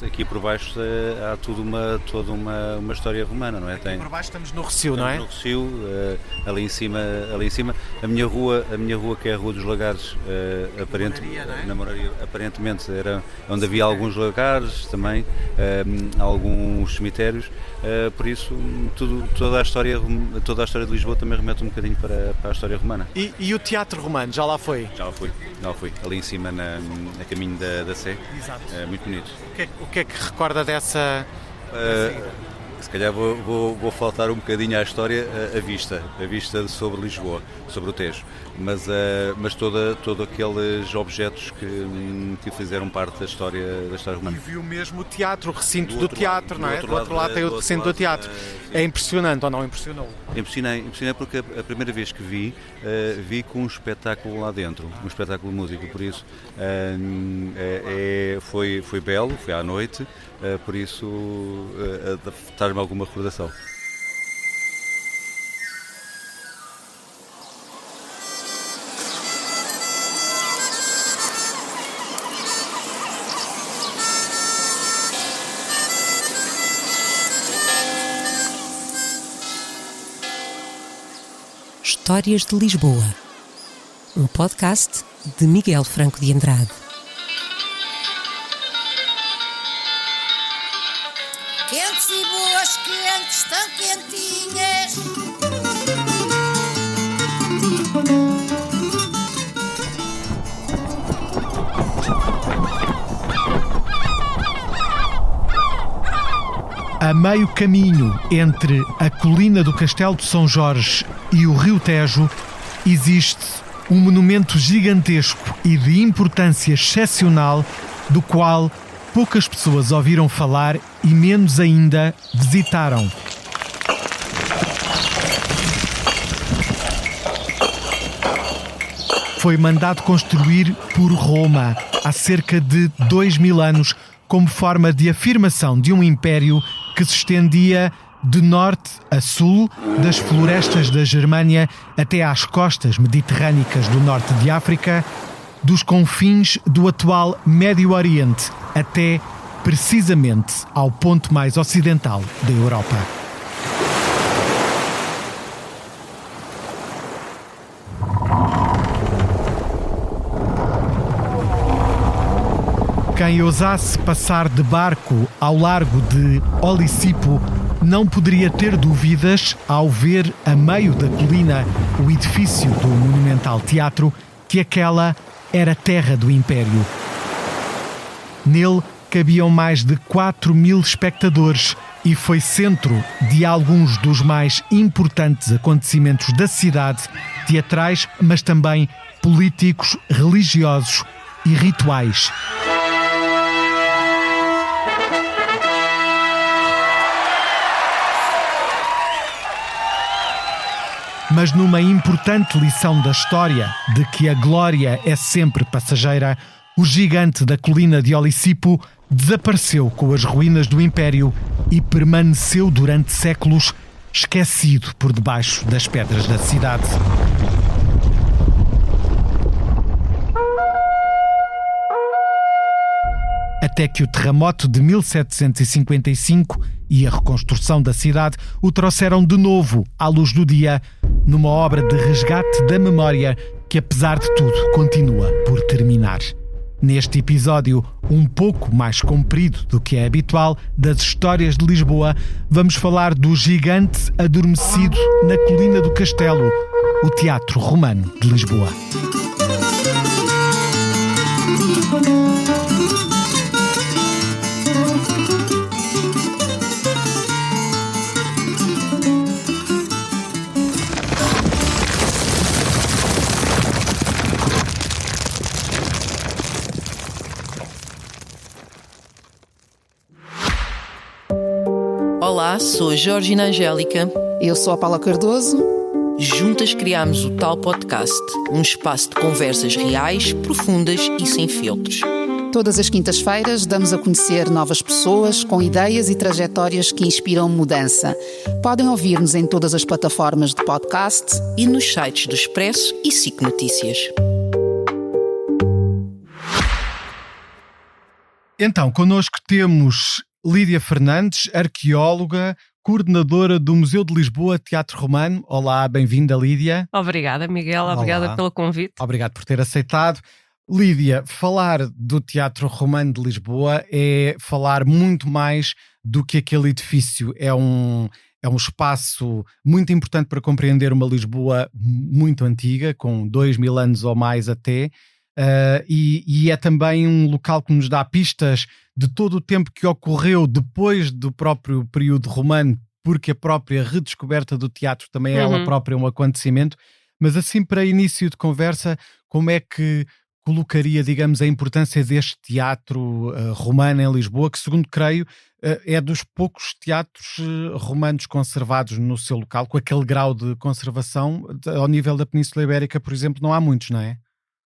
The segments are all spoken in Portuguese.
Aqui por baixo há toda uma história romana, não é? Aqui por baixo estamos no Rossio, não é? No Rossio, ali em cima. A minha rua que é a Rua dos Lagares, na Moraria, aparentemente era onde havia alguns lagares também, alguns cemitérios, por isso toda a história de Lisboa também remete um bocadinho para a história romana. E o Teatro Romano, já lá foi? Já lá fui, ali em cima a caminho da Sé. Exato. Muito bonito. O que é que recorda dessa ida? Se calhar vou faltar um bocadinho à história, a vista sobre Lisboa, sobre o Tejo, mas todos aqueles objetos que fizeram parte da história romana. E viu mesmo o teatro, o recinto do teatro, não é? Do outro lado tem o recinto do teatro. É impressionante ou não impressionou? Impressionei porque a primeira vez que vi com um espetáculo lá dentro, um espetáculo de música, por isso foi belo, foi à noite, por isso traz-me alguma recordação. Histórias de Lisboa, um podcast de Miguel Franco de Andrade. Quentes e boas, quentes, tão quentinhas. A meio caminho entre a colina do Castelo de São Jorge e o Rio Tejo, existe um monumento gigantesco e de importância excepcional, do qual poucas pessoas ouviram falar e menos ainda visitaram. Foi mandado construir por Roma há cerca de 2000 anos, como forma de afirmação de um império que se estendia de norte a sul, das florestas da Germânia até às costas mediterrânicas do norte de África, dos confins do atual Médio Oriente até, precisamente, ao ponto mais ocidental da Europa. Quem ousasse passar de barco ao largo de Olisipo não poderia ter dúvidas ao ver a meio da colina o edifício do monumental teatro que aquela era terra do Império. Nele cabiam mais de 4.000 espectadores e foi centro de alguns dos mais importantes acontecimentos da cidade, teatrais, mas também políticos, religiosos e rituais. Mas numa importante lição da história de que a glória é sempre passageira, o gigante da colina de Olisipo desapareceu com as ruínas do Império e permaneceu durante séculos esquecido por debaixo das pedras da cidade. Até que o terremoto de 1755 e a reconstrução da cidade o trouxeram de novo à luz do dia, numa obra de resgate da memória que, apesar de tudo, continua por terminar. Neste episódio, um pouco mais comprido do que é habitual, das histórias de Lisboa, vamos falar do gigante adormecido na colina do Castelo, o Teatro Romano de Lisboa. Olá, sou a Georgina Angélica. Eu sou a Paula Cardoso. Juntas criámos o Tal Podcast, um espaço de conversas reais, profundas e sem filtros. Todas as quintas-feiras damos a conhecer novas pessoas com ideias e trajetórias que inspiram mudança. Podem ouvir-nos em todas as plataformas de podcast e nos sites do Expresso e SIC Notícias. Então, connosco temos Lídia Fernandes, arqueóloga, coordenadora do Museu de Lisboa Teatro Romano. Olá, bem-vinda, Lídia. Obrigada, Miguel. Olá. Obrigada pelo convite. Obrigado por ter aceitado. Lídia, falar do Teatro Romano de Lisboa é falar muito mais do que aquele edifício. É um espaço muito importante para compreender uma Lisboa muito antiga, com 2000 anos ou mais até, e é também um local que nos dá pistas de todo o tempo que ocorreu depois do próprio período romano, porque a própria redescoberta do teatro também é ela própria um acontecimento. Mas assim, para início de conversa, como é que colocaria, digamos, a importância deste teatro romano em Lisboa, que, segundo creio, é dos poucos teatros romanos conservados no seu local, com aquele grau de conservação? Ao nível da Península Ibérica, por exemplo, não há muitos, não é?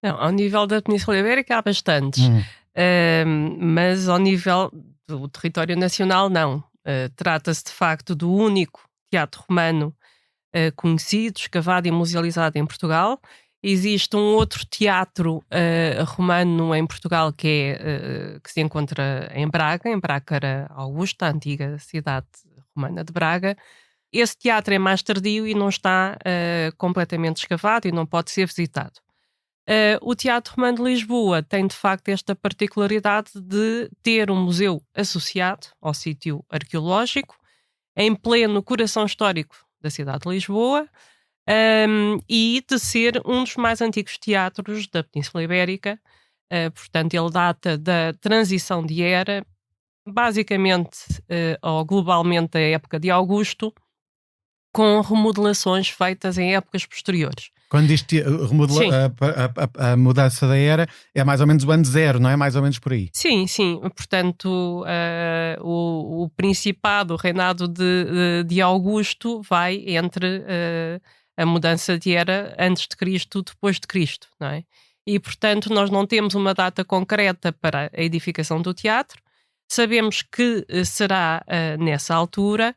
Não, ao nível da Península Ibérica há bastantes, mas ao nível do território nacional não. Trata-se de facto do único teatro romano conhecido, escavado e musealizado em Portugal. Existe um outro teatro romano em Portugal que se encontra em Braga era Augusta, a antiga cidade romana de Braga. Esse teatro é mais tardio e não está completamente escavado e não pode ser visitado. O Teatro Romano de Lisboa tem de facto esta particularidade de ter um museu associado ao sítio arqueológico, em pleno coração histórico da cidade de Lisboa, e de ser um dos mais antigos teatros da Península Ibérica. Portanto, ele data da transição de era, basicamente ou globalmente da época de Augusto, com remodelações feitas em épocas posteriores. Quando diz a mudança da era, é mais ou menos o ano zero, não é? Mais ou menos por aí. Sim. Portanto, o principado, o reinado de Augusto vai entre a mudança de era antes de Cristo, depois de Cristo, não é? E, portanto, nós não temos uma data concreta para a edificação do teatro. Sabemos que será nessa altura.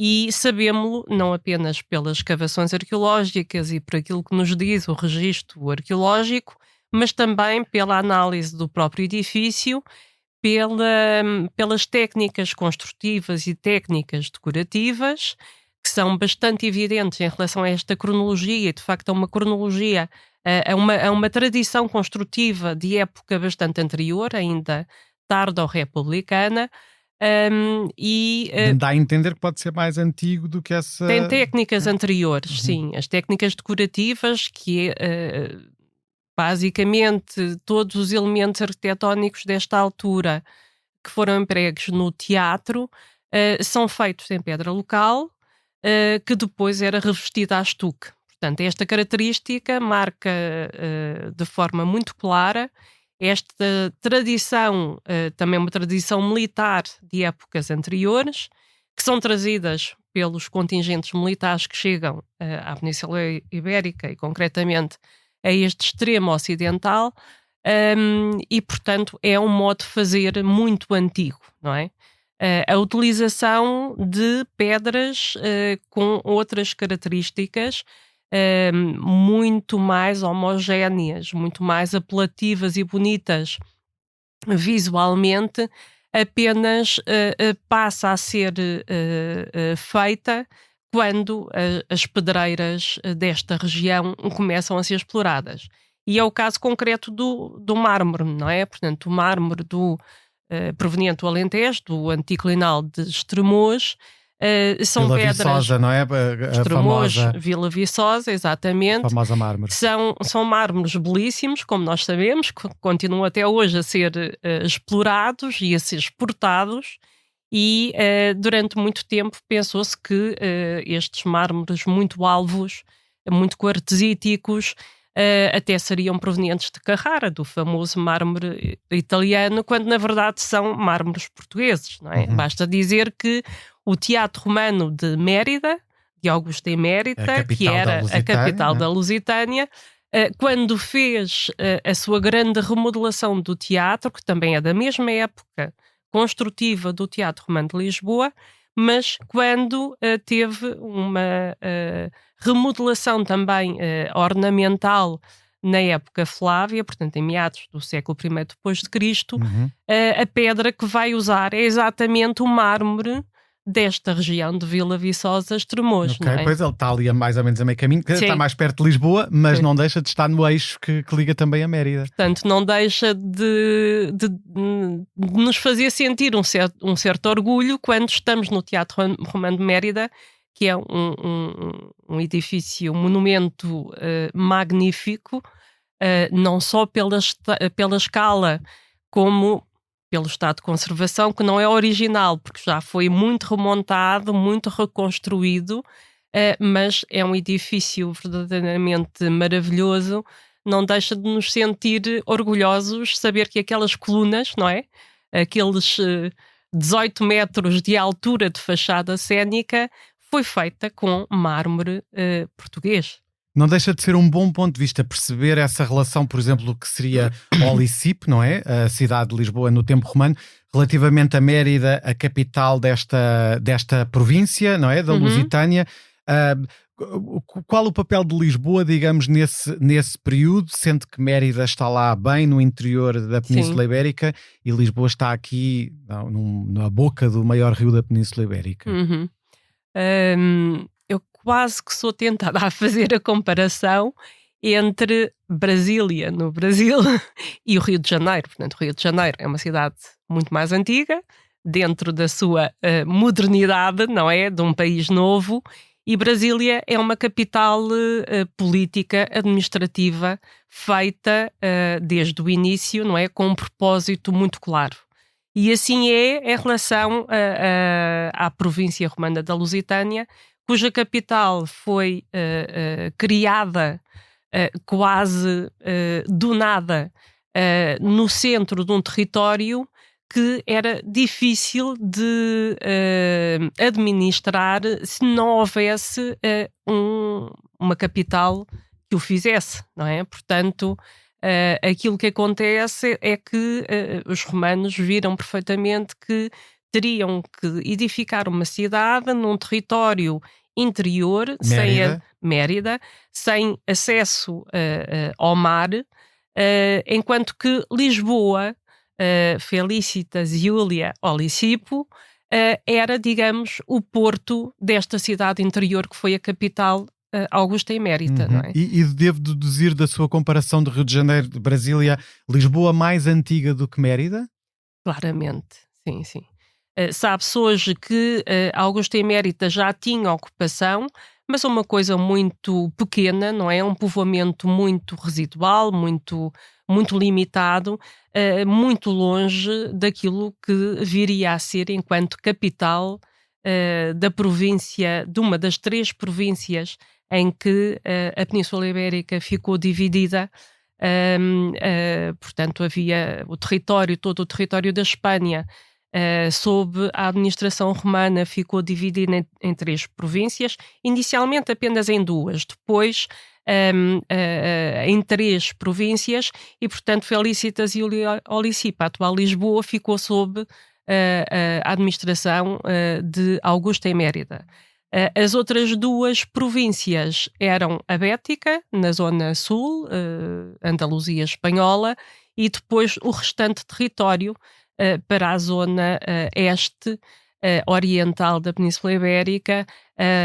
E sabemos-lo não apenas pelas escavações arqueológicas e por aquilo que nos diz o registro arqueológico, mas também pela análise do próprio edifício, pelas técnicas construtivas e técnicas decorativas, que são bastante evidentes em relação a esta cronologia. De facto, é uma cronologia, é uma tradição construtiva de época bastante anterior, ainda tardo-republicana. Dá a entender que pode ser mais antigo do que essa... Tem técnicas anteriores, sim. As técnicas decorativas, que basicamente todos os elementos arquitetónicos desta altura que foram empregos no teatro são feitos em pedra local, que depois era revestida a estuque. Portanto, esta característica marca de forma muito clara esta tradição, também uma tradição militar de épocas anteriores, que são trazidas pelos contingentes militares que chegam à Península Ibérica e concretamente a este extremo ocidental, e portanto é um modo de fazer muito antigo, não é? A utilização de pedras com outras características muito mais homogéneas, muito mais apelativas e bonitas visualmente, apenas passa a ser feita quando as pedreiras desta região começam a ser exploradas. E é o caso concreto do mármore, não é? Portanto, o mármore proveniente do Alentejo, do anticlinal de Estremoz, são Vila pedras... Viçosa, não é? Estremoz, Vila Viçosa, exatamente. A famosa mármore. São mármores belíssimos, como nós sabemos, que continuam até hoje a ser explorados e a ser exportados, e durante muito tempo pensou-se que estes mármores muito alvos, muito quartzíticos, até seriam provenientes de Carrara, do famoso mármore italiano, quando na verdade são mármores portugueses, não é? Basta dizer que o Teatro Romano de Mérida, de Augusta e Mérida, que era a capital da Lusitânia, quando fez a sua grande remodelação do teatro, que também é da mesma época construtiva do Teatro Romano de Lisboa, mas quando teve uma remodelação também ornamental na época Flávia, portanto em meados do século I depois de Cristo, a pedra que vai usar é exatamente o mármore desta região de Vila Viçosa, Estremoz. Ok, não é? pois ele está ali mais ou menos a meio caminho, Sim. está mais perto de Lisboa, mas Sim. não deixa de estar no eixo que liga também a Mérida. Portanto, não deixa de nos fazer sentir um certo orgulho quando estamos no Teatro Romano de Mérida, que é um edifício, um monumento magnífico, não só pela escala, como pelo estado de conservação, que não é original, porque já foi muito remontado, muito reconstruído, mas é um edifício verdadeiramente maravilhoso. Não deixa de nos sentir orgulhosos saber que aquelas colunas, não é? Aqueles 18 metros de altura de fachada cénica, foi feita com mármore português. Não deixa de ser um bom ponto de vista perceber essa relação, por exemplo, do que seria Olicipe, não é? A cidade de Lisboa no tempo romano, relativamente a Mérida, a capital desta província, não é? Da Lusitânia. Qual o papel de Lisboa, digamos, nesse período, sendo que Mérida está lá bem no interior da Península Ibérica e Lisboa está aqui na boca do maior rio da Península Ibérica? Eu quase que sou tentada a fazer a comparação entre Brasília, no Brasil, e o Rio de Janeiro. Portanto, o Rio de Janeiro é uma cidade muito mais antiga, dentro da sua modernidade, não é? De um país novo. E Brasília é uma capital política, administrativa, feita desde o início, não é? Com um propósito muito claro. E assim é em relação à província romana da Lusitânia, cuja capital foi criada quase do nada no centro de um território que era difícil de administrar se não houvesse uma capital que o fizesse, não é? Portanto, aquilo que acontece é que os romanos viram perfeitamente que teriam que edificar uma cidade num território interior, Mérida, sem acesso ao mar, enquanto que Lisboa, Felicitas Iulia Olicipo, era, digamos, o porto desta cidade interior que foi a capital Augusta Emérita, não é? E devo deduzir da sua comparação de Rio de Janeiro, de Brasília, Lisboa mais antiga do que Mérida? Claramente, sim, sim. Sabe-se hoje que Augusta Emérita já tinha ocupação, mas é uma coisa muito pequena, não é? Um povoamento muito residual, muito limitado, muito longe daquilo que viria a ser enquanto capital da província, de uma das 3 províncias em que a Península Ibérica ficou dividida. Portanto, havia todo o território da Espanha, sob a administração romana, ficou dividido em 3 províncias, inicialmente apenas em 2, depois em 3 províncias, e portanto Felicitas e Olicipo, a atual Lisboa, ficou sob a administração de Augusta Emérida. As outras 2 províncias eram a Bética, na zona sul, Andaluzia espanhola, e depois o restante território para a zona este, oriental da Península Ibérica,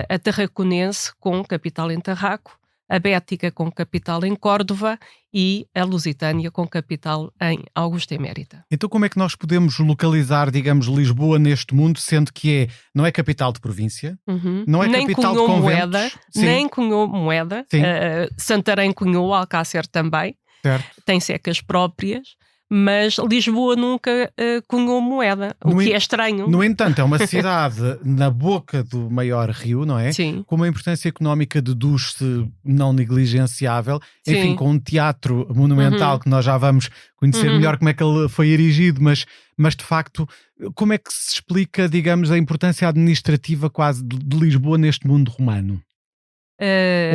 a Tarraconense, com capital em Tarraco, a Bética com capital em Córdova e a Lusitânia com capital em Augusta Emérita. Então como é que nós podemos localizar, digamos, Lisboa neste mundo, sendo que não é capital de província, não é nem capital de cunhou conventos? moeda, Sim. nem cunhou moeda. Santarém cunhou, Alcácer também, Certo. tem secas próprias, mas Lisboa nunca cunhou moeda, o que é estranho. No entanto, é uma cidade na boca do maior rio, não é? Sim. Com uma importância económica deduz-se não negligenciável. Sim. Enfim, com um teatro monumental que nós já vamos conhecer melhor como é que ele foi erigido, mas de facto, como é que se explica, digamos, a importância administrativa quase de Lisboa neste mundo romano?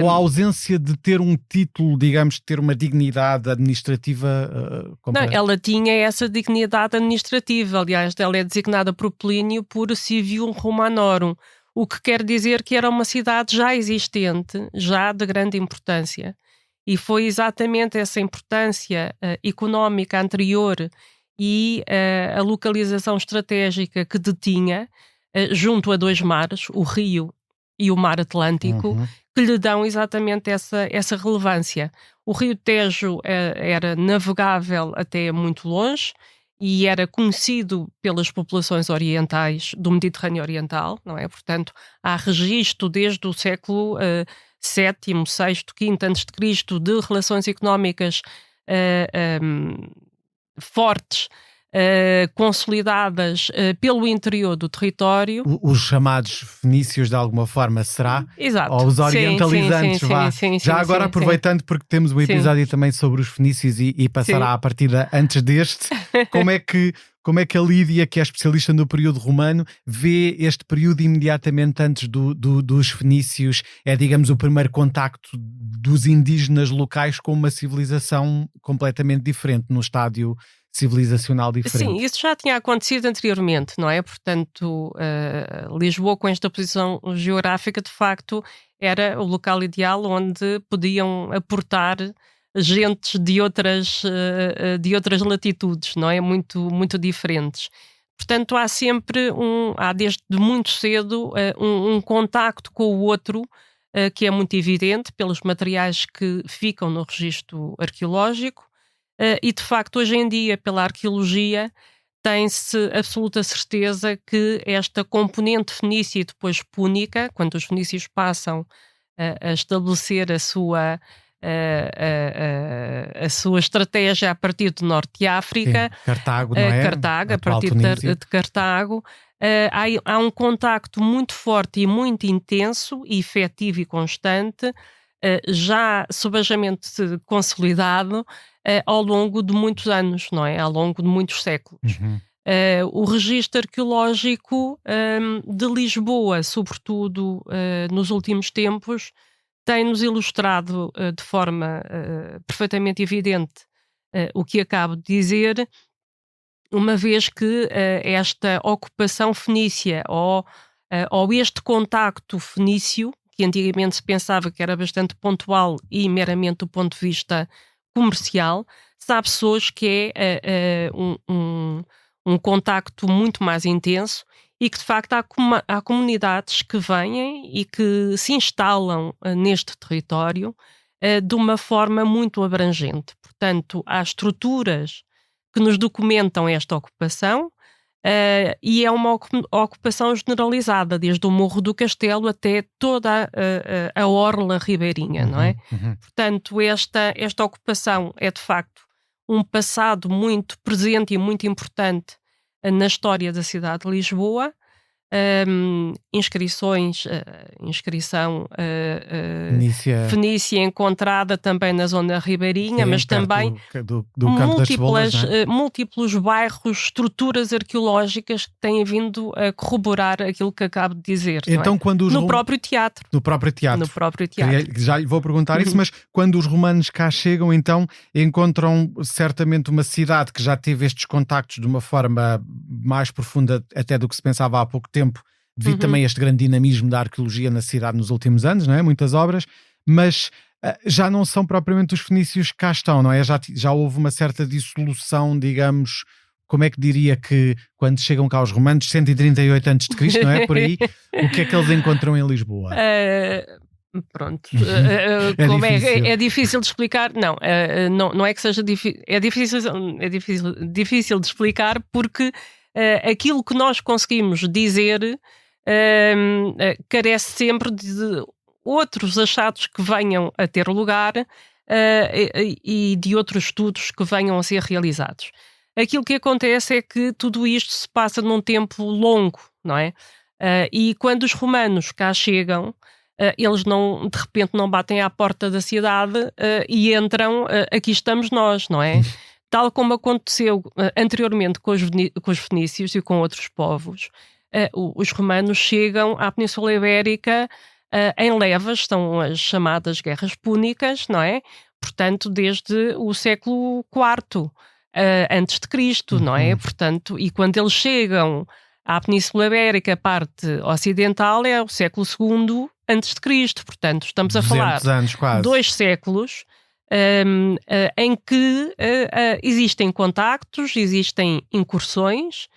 Ou a ausência de ter um título, digamos, de ter uma dignidade administrativa Não, ela tinha essa dignidade administrativa. Aliás, ela é designada por Plínio por Civium Romanorum, o que quer dizer que era uma cidade já existente, já de grande importância. E foi exatamente essa importância económica anterior e a localização estratégica que detinha junto a dois mares, o Rio e o Mar Atlântico, que lhe dão exatamente essa relevância. O Rio Tejo era navegável até muito longe e era conhecido pelas populações orientais do Mediterrâneo Oriental, não é? Portanto, há registro desde o século VII, VI, V a.C. de relações económicas fortes, consolidadas pelo interior do território. Os chamados fenícios, de alguma forma, será? Exato. Ou os orientalizantes, Já agora, aproveitando, porque temos um episódio também sobre os fenícios e passará à partida antes deste, como é que a Lídia, que é especialista no período romano, vê este período imediatamente antes dos fenícios? É, digamos, o primeiro contacto dos indígenas locais com uma civilização completamente diferente, num estádio civilizacional diferente. Sim, isso já tinha acontecido anteriormente, não é? Portanto, Lisboa, com esta posição geográfica, de facto, era o local ideal onde podiam aportar gentes de outras latitudes, não é? Muito, muito diferentes. Portanto, há sempre há desde muito cedo um contacto com o outro que é muito evidente pelos materiais que ficam no registro arqueológico. E de facto hoje em dia pela arqueologia tem-se absoluta certeza que esta componente fenícia e depois púnica, quando os fenícios passam a estabelecer a sua estratégia a partir do norte de África, Cartago, não é? Cartago, a partir de Cartago, há um contacto muito forte e muito intenso, e efetivo e constante, já subajamente consolidado ao longo de muitos anos, não é? Ao longo de muitos séculos. O registro arqueológico de Lisboa, sobretudo nos últimos tempos, tem-nos ilustrado de forma perfeitamente evidente o que acabo de dizer, uma vez que esta ocupação fenícia ou este contacto fenício, que antigamente se pensava que era bastante pontual e meramente do ponto de vista comercial, sabe-se hoje que é um contacto muito mais intenso e que de facto há comunidades que vêm e que se instalam neste território de uma forma muito abrangente. Portanto, há estruturas que nos documentam esta ocupação e é uma ocupação generalizada, desde o Morro do Castelo até toda a orla ribeirinha, não é? Portanto, esta ocupação é de facto um passado muito presente e muito importante na história da cidade de Lisboa. Inscrição fenícia encontrada também na zona ribeirinha, mas também do Campo das Cebolas, múltiplos bairros, estruturas arqueológicas que têm vindo a corroborar aquilo que acabo de dizer. Então, no próprio teatro. Já lhe vou perguntar isso, mas quando os romanos cá chegam, então encontram certamente uma cidade que já teve estes contactos de uma forma mais profunda até do que se pensava há pouco tempo, devido também a este grande dinamismo da arqueologia na cidade nos últimos anos, não é? Muitas obras, mas já não são propriamente os fenícios que cá estão, não é? Já houve uma certa dissolução, digamos. Como é que diria que quando chegam cá os romanos, 138 a.C., não é? Por aí, o que é que eles encontram em Lisboa? Pronto, É difícil de explicar. Não é que seja difícil, é difícil de explicar, porque aquilo que nós conseguimos dizer carece sempre de outros achados que venham a ter lugar e de outros estudos que venham a ser realizados. Aquilo que acontece é que tudo isto se passa num tempo longo, não é? E quando os romanos cá chegam, eles de repente não batem à porta da cidade e entram, aqui estamos nós, não é? Tal como aconteceu anteriormente com os fenícios e com outros povos, os romanos chegam à Península Ibérica em levas, são as chamadas Guerras Púnicas, não é? Portanto, desde o século IV antes de Cristo, não é? Portanto, e quando eles chegam à Península Ibérica, a parte ocidental, é o século II antes de Cristo. Portanto, estamos a falar anos, quase. 2 séculos em que existem contactos, existem incursões.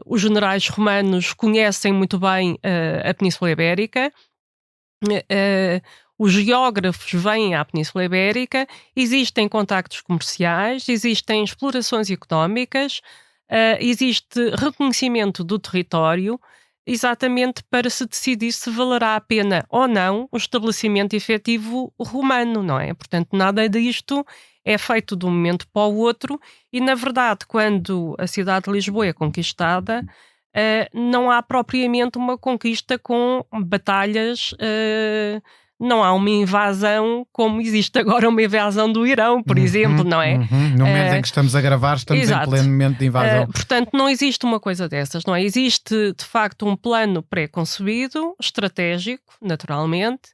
Os generais romanos conhecem muito bem a Península Ibérica. Os geógrafos vêm à Península Ibérica, existem contactos comerciais, existem explorações económicas, existe reconhecimento do território, exatamente para se decidir se valerá a pena ou não o estabelecimento efetivo romano, não é? Portanto, nada disto é feito de um momento para o outro e, na verdade, quando a cidade de Lisboa é conquistada, não há propriamente uma conquista com batalhas, não há uma invasão como existe agora uma invasão do Irão, por exemplo, não é? No momento em que estamos a gravar, estamos exato. em pleno momento de invasão. Portanto, não existe uma coisa dessas, não é? Existe, de facto, um plano pré-concebido, estratégico, naturalmente,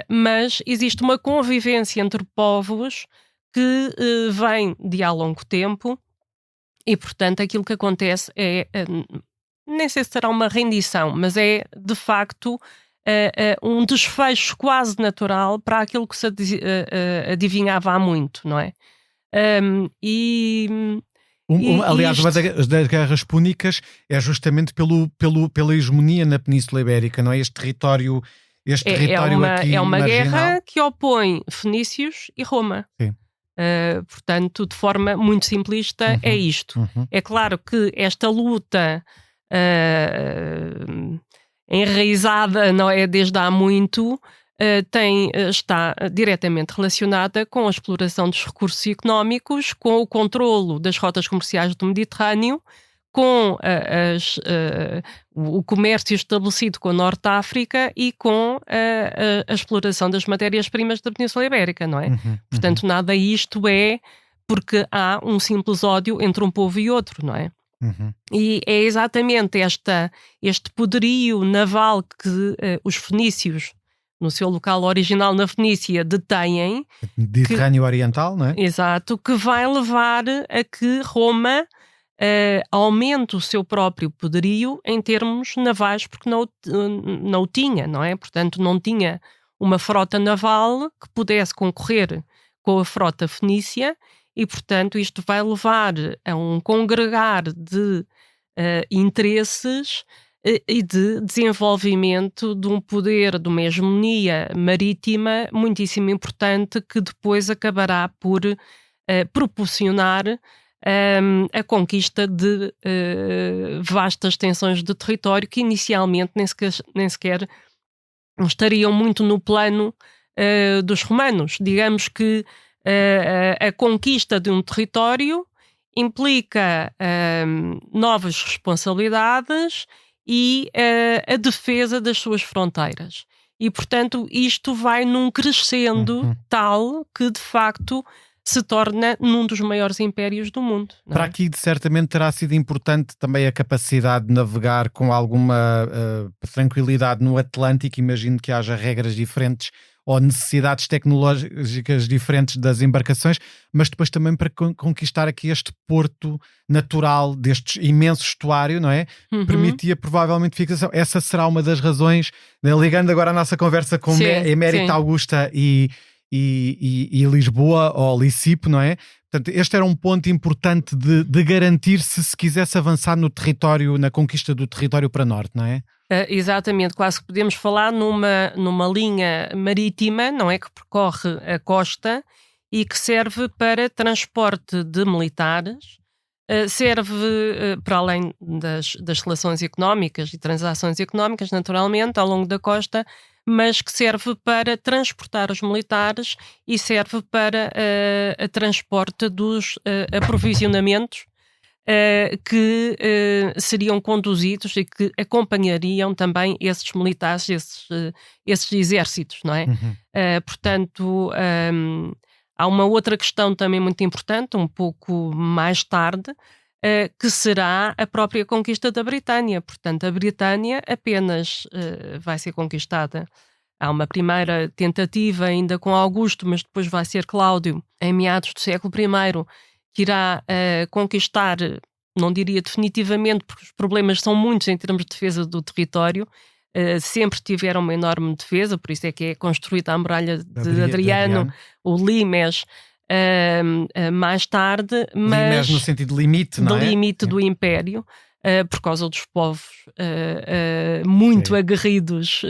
mas existe uma convivência entre povos que vem de há longo tempo e, portanto, aquilo que acontece é, nem sei se será uma rendição, mas é, de facto, um desfecho quase natural para aquilo que se adivinhava há muito, não é? Aliás, uma das guerras púnicas é justamente pela hegemonia na Península Ibérica, não é? Este território aqui é uma marginal. guerra que opõe fenícios e Roma. Sim. Portanto, de forma muito simplista, é isto. É claro que esta luta enraizada, não é, desde há muito, está diretamente relacionada com a exploração dos recursos económicos, com o controlo das rotas comerciais do Mediterrâneo, com o comércio estabelecido com a Norte África e com a exploração das matérias-primas da Península Ibérica, não é? Portanto, nada isto é porque há um simples ódio entre um povo e outro, não é? E é exatamente este poderio naval que os fenícios, no seu local original na Fenícia, detêm. Mediterrâneo Oriental, não é? Exato, que vai levar a que Roma aumente o seu próprio poderio em termos navais, porque não o tinha, não é? Portanto, não tinha uma frota naval que pudesse concorrer com a frota fenícia. E, portanto, isto vai levar a um congregar de interesses e de desenvolvimento de um poder, de uma hegemonia marítima muitíssimo importante que depois acabará por proporcionar a conquista de vastas extensões de território que inicialmente nem sequer estariam muito no plano dos romanos. Digamos que a conquista de um território implica novas responsabilidades e a defesa das suas fronteiras. E, portanto, isto vai num crescendo tal que, de facto, se torna num dos maiores impérios do mundo. Não é? Para aqui, certamente, terá sido importante também a capacidade de navegar com alguma tranquilidade no Atlântico. Imagino que haja regras diferentes ou necessidades tecnológicas diferentes das embarcações, mas depois também para conquistar aqui este porto natural deste imenso estuário, não é? Permitia provavelmente fixação. Essa será uma das razões, né? Ligando agora a nossa conversa com Emérita Augusta e Lisboa, ou Lisipo, não é? Portanto, este era um ponto importante de garantir se quisesse avançar no território, na conquista do território para norte, não é? Exatamente, quase que podemos falar numa linha marítima, não é, que percorre a costa e que serve para transporte de militares, serve para além das relações económicas e transações económicas, naturalmente, ao longo da costa, mas que serve para transportar os militares e serve para a transporte dos aprovisionamentos que seriam conduzidos e que acompanhariam também esses militares, esses exércitos, não é? Portanto, há uma outra questão também muito importante, um pouco mais tarde, que será a própria conquista da Britânia. Portanto, a Britânia apenas vai ser conquistada. Há uma primeira tentativa ainda com Augusto, mas depois vai ser Cláudio, em meados do século I, que irá conquistar, não diria definitivamente, porque os problemas são muitos em termos de defesa do território, sempre tiveram uma enorme defesa, por isso é que é construída a muralha de Adriano, o Limes, mais tarde, mas Limes no sentido de limite, não é? Do limite do Império, por causa dos povos muito aguerridos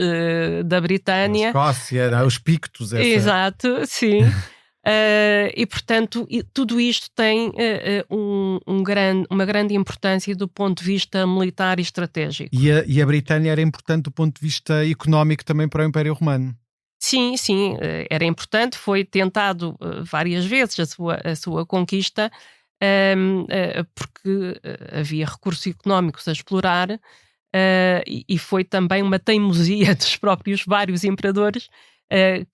da Britânia. A Escócia, os Pictos. Exato, sim. E portanto tudo isto tem uma grande importância do ponto de vista militar e estratégico. E a Britânia era importante do ponto de vista económico também para o Império Romano? Sim, era importante, foi tentado várias vezes a sua conquista, porque havia recursos económicos a explorar, e foi também uma teimosia dos próprios vários imperadores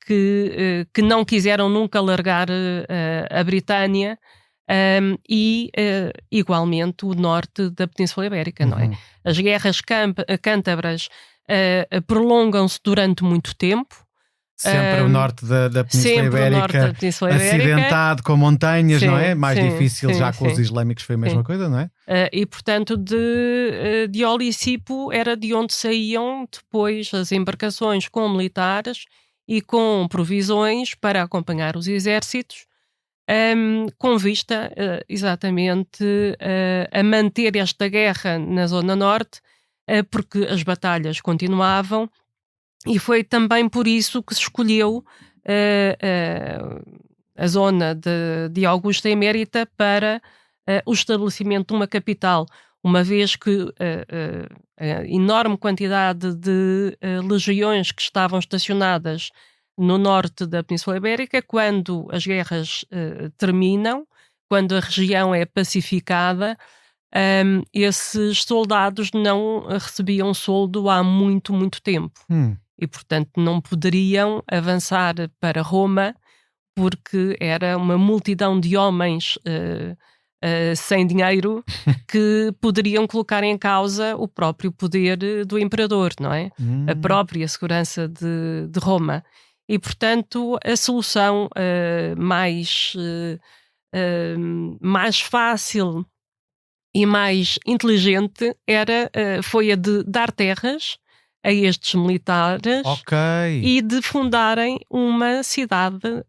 que não quiseram nunca largar a Britânia, e igualmente o norte da Península Ibérica, não é? As guerras cântabras prolongam-se durante muito tempo. Sempre o norte da Península Ibérica, acidentado com montanhas, não é? Mais difícil, já com os islâmicos foi a mesma coisa, não é? E portanto de Olisipo era de onde saíam depois as embarcações com militares e com provisões para acompanhar os exércitos, com vista exatamente a manter esta guerra na zona norte, porque as batalhas continuavam, e foi também por isso que se escolheu a zona de Augusta Emérita para o estabelecimento de uma capital, uma vez que a enorme quantidade de legiões que estavam estacionadas no norte da Península Ibérica, quando as guerras terminam, quando a região é pacificada, esses soldados não recebiam soldo há muito, muito tempo. E, portanto, não poderiam avançar para Roma, porque era uma multidão de homens sem dinheiro que poderiam colocar em causa o próprio poder do imperador, não é? A própria segurança de Roma. E, portanto, a solução mais fácil e mais inteligente foi a de dar terras a estes militares, e de fundarem uma cidade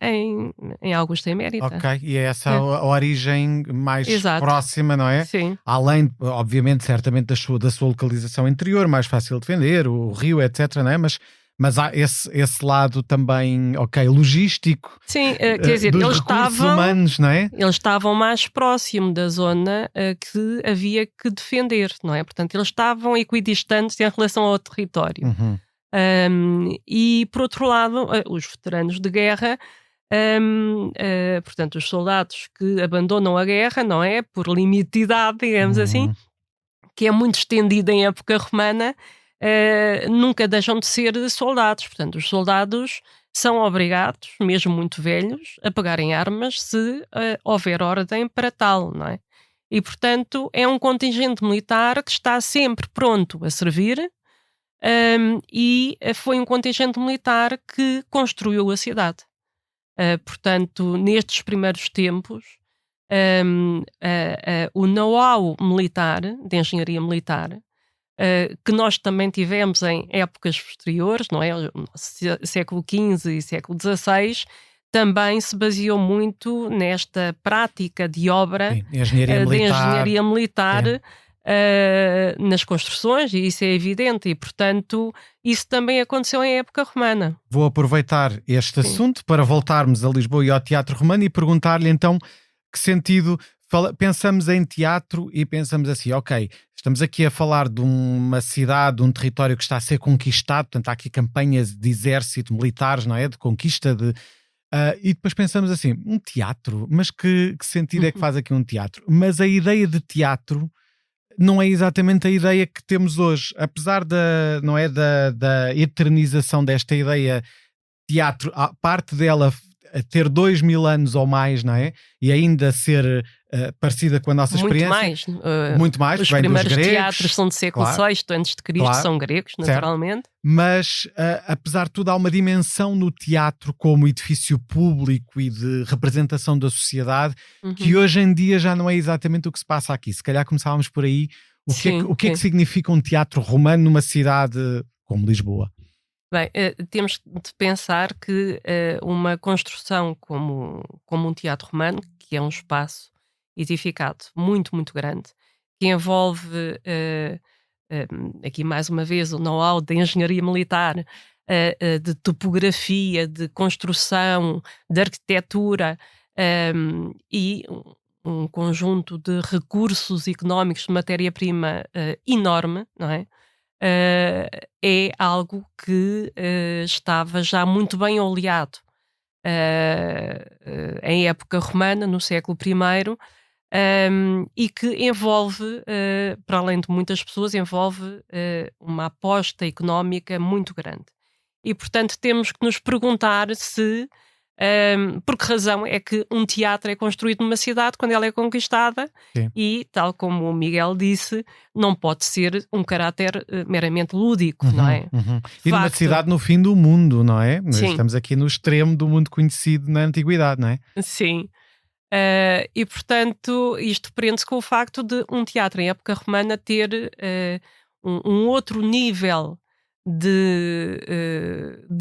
em Augusta Emérita. E é essa a origem mais próxima, não é? Sim. Além, obviamente, certamente da sua localização interior, mais fácil de defender, o rio, etc., não é? Mas há esse lado também, logístico. Sim, quer dizer, dos eles recursos humanos, não é? Eles estavam mais próximo da zona que havia que defender, não é? Portanto, eles estavam equidistantes em relação ao território. E, por outro lado, os veteranos de guerra, portanto, os soldados que abandonam a guerra, não é? Por limite de idade, digamos assim, que é muito estendida em época romana, nunca deixam de ser soldados. Portanto, os soldados são obrigados, mesmo muito velhos, a pegarem armas se houver ordem para tal, não é? E, portanto, é um contingente militar que está sempre pronto a servir, e foi um contingente militar que construiu a cidade. Portanto, nestes primeiros tempos, o know-how militar, de engenharia militar, que nós também tivemos em épocas posteriores, não é? Século XV e século XVI, também se baseou muito nesta prática de obra de engenharia militar nas construções, e isso é evidente, e portanto isso também aconteceu em época romana. Vou aproveitar este assunto para voltarmos a Lisboa e ao Teatro Romano e perguntar-lhe então que sentido... Pensamos em teatro e pensamos assim, estamos aqui a falar de uma cidade, de um território que está a ser conquistado, portanto há aqui campanhas de exército, militares, não é? De conquista, e depois pensamos assim, um teatro? Mas que sentido é que faz aqui um teatro? Mas a ideia de teatro não é exatamente a ideia que temos hoje, apesar da eternização desta ideia, teatro, a parte dela ter 2000 anos ou mais, não é? E ainda ser parecida com a nossa experiência. Muito mais. Os vem primeiros dos gregos, teatros são do século VI antes de Cristo, são gregos, naturalmente. Mas, apesar de tudo, há uma dimensão no teatro como edifício público e de representação da sociedade que hoje em dia já não é exatamente o que se passa aqui. Se calhar começávamos por aí, O que é que significa um teatro romano numa cidade como Lisboa? Bem, temos de pensar que uma construção como um teatro romano, que é um espaço edificado muito, muito grande, que envolve, aqui mais uma vez, o know-how da engenharia militar, de topografia, de construção, de arquitetura, e um conjunto de recursos económicos de matéria-prima enorme, não é? É algo que estava já muito bem oleado em época romana, no século I, e que envolve, para além de muitas pessoas, envolve uma aposta económica muito grande. E, portanto, temos que nos perguntar se, por que razão é que um teatro é construído numa cidade quando ela é conquistada. Sim. E, tal como o Miguel disse, não pode ser um caráter meramente lúdico, não é? E numa Facto. cidade no fim do mundo, não é? Sim. Estamos aqui no extremo do mundo conhecido na Antiguidade, não é? Sim. E, portanto, isto prende-se com o facto de um teatro em época romana ter um outro nível de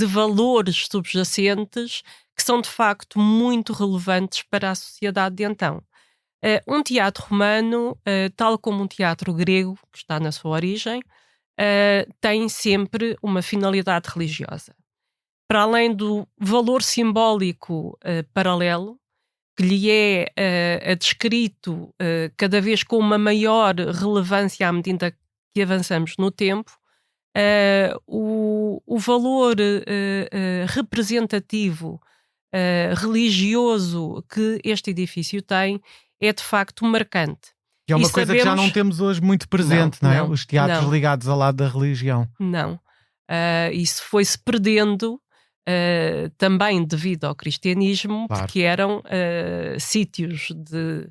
valores subjacentes que são, de facto, muito relevantes para a sociedade de então. Um teatro romano, tal como um teatro grego, que está na sua origem, tem sempre uma finalidade religiosa. Para além do valor simbólico paralelo, que lhe é adscrito cada vez com uma maior relevância à medida que avançamos no tempo, o valor representativo, religioso que este edifício tem é de facto marcante. Que é uma coisa que já não temos hoje muito presente, não é? Os teatros ligados ao lado da religião. Não. Isso foi-se perdendo também devido ao cristianismo, Claro. porque eram sítios de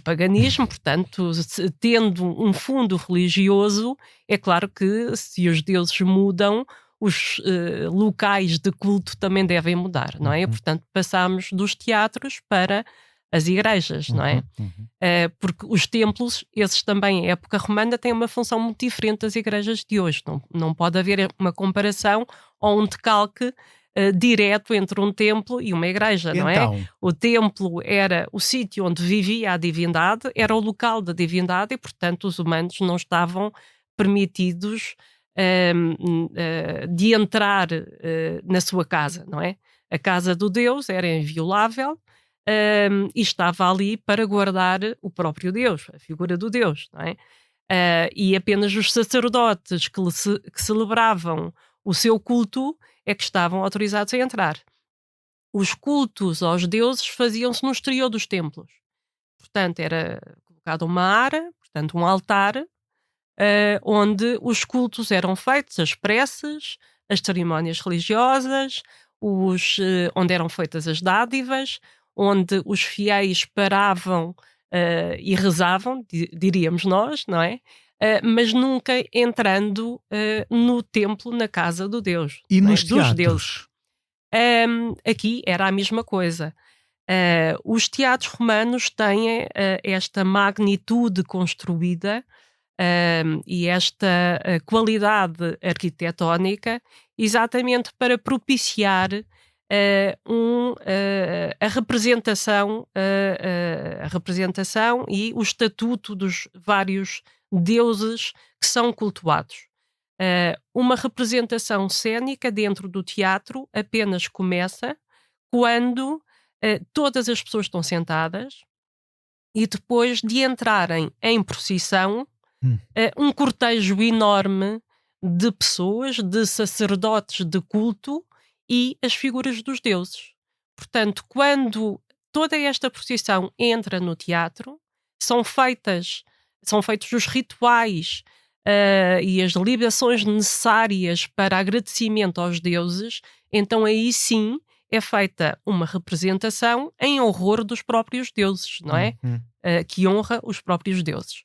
paganismo. Portanto, tendo um fundo religioso, é claro que se os deuses mudam, os locais de culto também devem mudar, não é? Portanto, passamos dos teatros para as igrejas, não é? Porque os templos, esses também em época romana, têm uma função muito diferente das igrejas de hoje. Não pode haver uma comparação ou um decalque direto entre um templo e uma igreja, não é? O templo era o sítio onde vivia a divindade, era o local da divindade e, portanto, os humanos não estavam permitidos de entrar na sua casa, não é? A casa do Deus era inviolável e estava ali para guardar o próprio Deus, a figura do Deus, não é? E apenas os sacerdotes que celebravam o seu culto é que estavam autorizados a entrar. Os cultos aos deuses faziam-se no exterior dos templos. Portanto, era colocado uma ara, portanto um altar, onde os cultos eram feitos, as preces, as cerimónias religiosas, onde eram feitas as dádivas, onde os fiéis paravam e rezavam, diríamos nós, não é? Mas nunca entrando no templo, na casa do Deus. E nos dos teatros? deuses. Aqui era a mesma coisa. Os teatros romanos têm esta magnitude construída e esta qualidade arquitetónica exatamente para propiciar a representação e o estatuto dos vários deuses que são cultuados. Uma representação cênica dentro do teatro apenas começa quando todas as pessoas estão sentadas e depois de entrarem em procissão um cortejo enorme de pessoas, de sacerdotes de culto e as figuras dos deuses. Portanto, quando toda esta procissão entra no teatro, são feitos os rituais e as libações necessárias para agradecimento aos deuses, então aí sim é feita uma representação em horror dos próprios deuses, não é? Que honra os próprios deuses.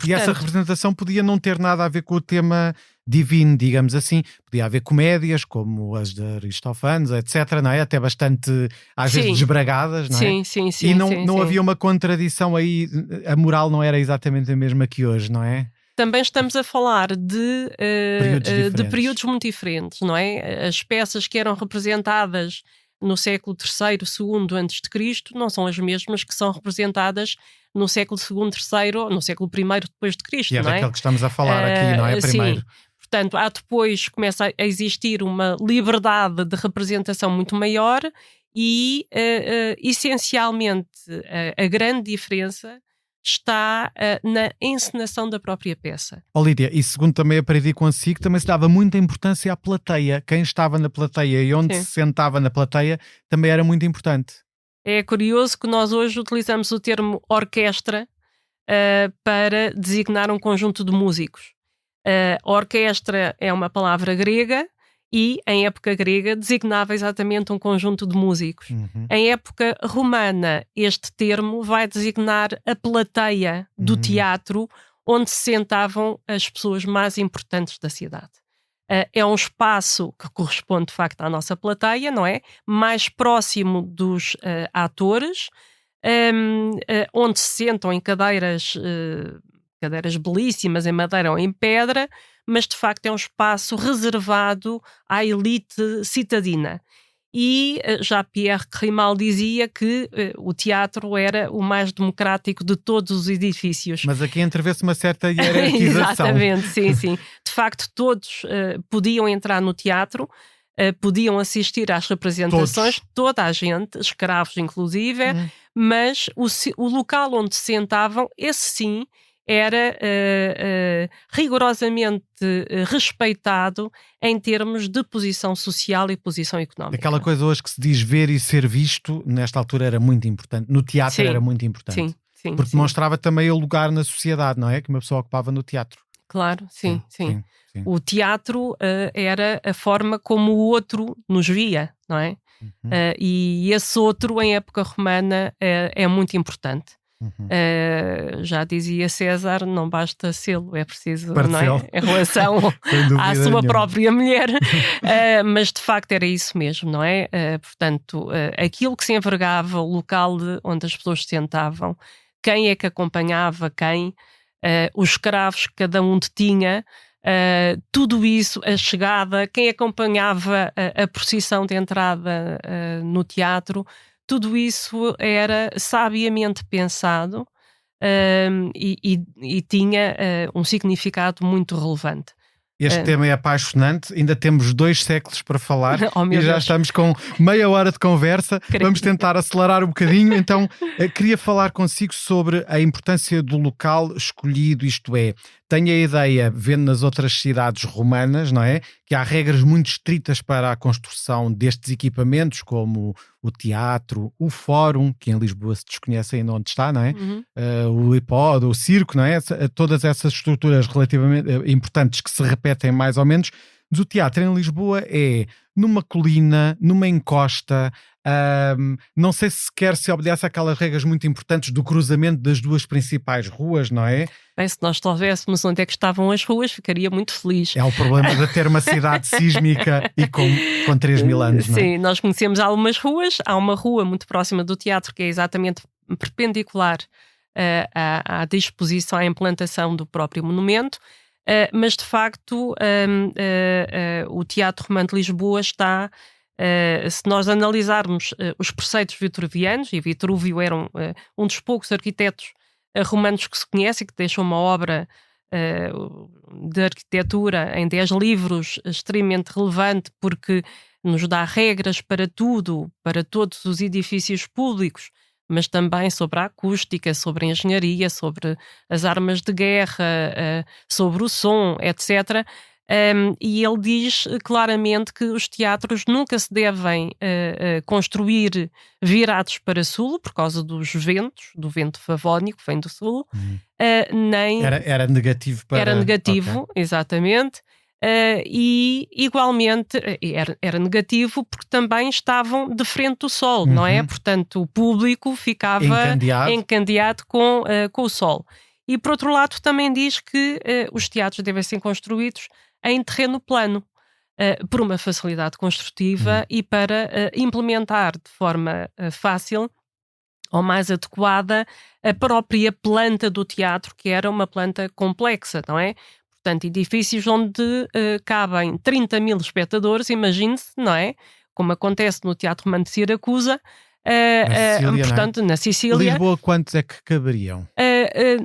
E essa representação podia não ter nada a ver com o tema divino, digamos assim. Podia haver comédias como as de Aristófanes, etc., não é? Até bastante, às vezes, desbragadas, não é? Sim. E não havia uma contradição aí, a moral não era exatamente a mesma que hoje, não é? Também estamos a falar de períodos muito diferentes, não é? As peças que eram representadas no século III, II a.C. não são as mesmas que são representadas no século II, III, no século I depois de Cristo, E é não é? daquele que estamos a falar aqui, não é? Primeiro. Sim. Portanto, depois começa a existir uma liberdade de representação muito maior e, essencialmente, a grande diferença está na encenação da própria peça. Lídia, e segundo também aprendi consigo, também se dava muita importância à plateia. Quem estava na plateia e onde se sentava na plateia também era muito importante. É curioso que nós hoje utilizamos o termo orquestra para designar um conjunto de músicos. Orquestra é uma palavra grega e, em época grega, designava exatamente um conjunto de músicos. Em época romana, este termo vai designar a plateia do teatro onde se sentavam as pessoas mais importantes da cidade. É um espaço que corresponde, de facto, à nossa plateia, não é? Mais próximo dos atores, onde se sentam em cadeiras belíssimas, em madeira ou em pedra, mas de facto é um espaço reservado à elite citadina. E já Pierre Crimal dizia que o teatro era o mais democrático de todos os edifícios. Mas aqui entrevê-se uma certa hierarquização. Exatamente, sim. De facto, todos podiam entrar no teatro, podiam assistir às representações, toda a gente, escravos inclusive, mas o local onde se sentavam, esse sim, era rigorosamente respeitado em termos de posição social e posição económica. Aquela coisa hoje que se diz ver e ser visto, nesta altura era muito importante. No teatro era muito importante. Sim, porque demonstrava também o lugar na sociedade, não é? Que uma pessoa ocupava no teatro. Claro, sim. O teatro era a forma como o outro nos via, não é? E esse outro, em época romana, é muito importante. Já dizia César, não basta sê-lo, é preciso, não é? Em relação à sua própria mulher, mas de facto era isso mesmo, não é? Portanto, aquilo que se envergava, o local onde as pessoas se sentavam, quem é que acompanhava quem, os escravos que cada um tinha, tudo isso, a chegada, quem acompanhava a procissão de entrada no teatro, tudo isso era sabiamente pensado e tinha um significado muito relevante. Este tema é apaixonante, ainda temos 2 séculos para falar e já estamos com meia hora de conversa. Vamos tentar acelerar um bocadinho. Então, queria falar consigo sobre a importância do local escolhido, isto é, tenho a ideia, vendo nas outras cidades romanas, não é, que há regras muito estritas para a construção destes equipamentos, como o teatro, o fórum, que em Lisboa se desconhece ainda onde está, não é? O hipódromo, o circo, não é? Todas essas estruturas relativamente importantes que se repetem mais ou menos. Mas o teatro em Lisboa é numa colina, numa encosta, não sei se sequer se obedece àquelas regras muito importantes do cruzamento das 2 principais ruas, não é? Bem, se nós soubéssemos onde é que estavam as ruas, ficaria muito feliz. É o problema de ter uma cidade sísmica e com 3.000 anos, não é? Sim, nós conhecemos algumas ruas. Há uma rua muito próxima do teatro que é exatamente perpendicular à disposição, à implantação do próprio monumento. Mas de facto o Teatro Romano de Lisboa está, se nós analisarmos os preceitos vitruvianos, e Vitrúvio era um dos poucos arquitetos romanos que se conhece e que deixou uma obra de arquitetura em 10 livros extremamente relevante, porque nos dá regras para tudo, para todos os edifícios públicos, mas também sobre a acústica, sobre a engenharia, sobre as armas de guerra, sobre o som, etc. E ele diz claramente que os teatros nunca se devem construir virados para sul, por causa dos ventos, do vento favónico que vem do sul, nem... Era negativo para... Era negativo, okay. Exatamente. E igualmente era negativo porque também estavam de frente do sol, não é? Portanto o público ficava encandeado com o sol. e por outro lado também diz que os teatros devem ser construídos em terreno plano, por uma facilidade construtiva e para implementar de forma fácil ou mais adequada a própria planta do teatro, que era uma planta complexa, não é? Portanto, edifícios onde cabem 30 mil espectadores, imagine-se, não é? Como acontece no Teatro Romano de Siracusa, Sicília, portanto, na Sicília. Lisboa, quantos é que caberiam?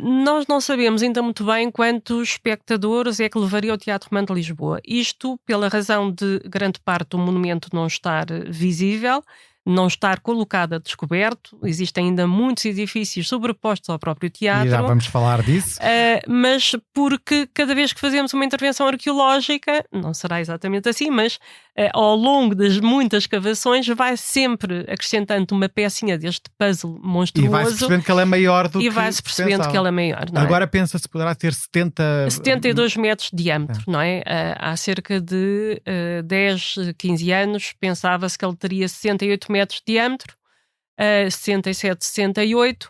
Nós não sabemos ainda muito bem quantos espectadores é que levaria o Teatro Romano de Lisboa. Isto pela razão de grande parte do monumento não estar visível, não estar colocado a descoberto. Existem ainda muitos edifícios sobrepostos ao próprio teatro. E já vamos falar disso. Mas porque cada vez que fazemos uma intervenção arqueológica, não será exatamente assim, mas ao longo das muitas escavações vai sempre acrescentando uma pecinha deste puzzle monstruoso. E vai-se percebendo que ela é maior do que E vai-se percebendo que ela é maior. Não Agora pensa-se poderá ter 72 metros de diâmetro, não é? Há cerca de 10, 15 anos pensava-se que ele teria 68 metros de diâmetro, 67, 68.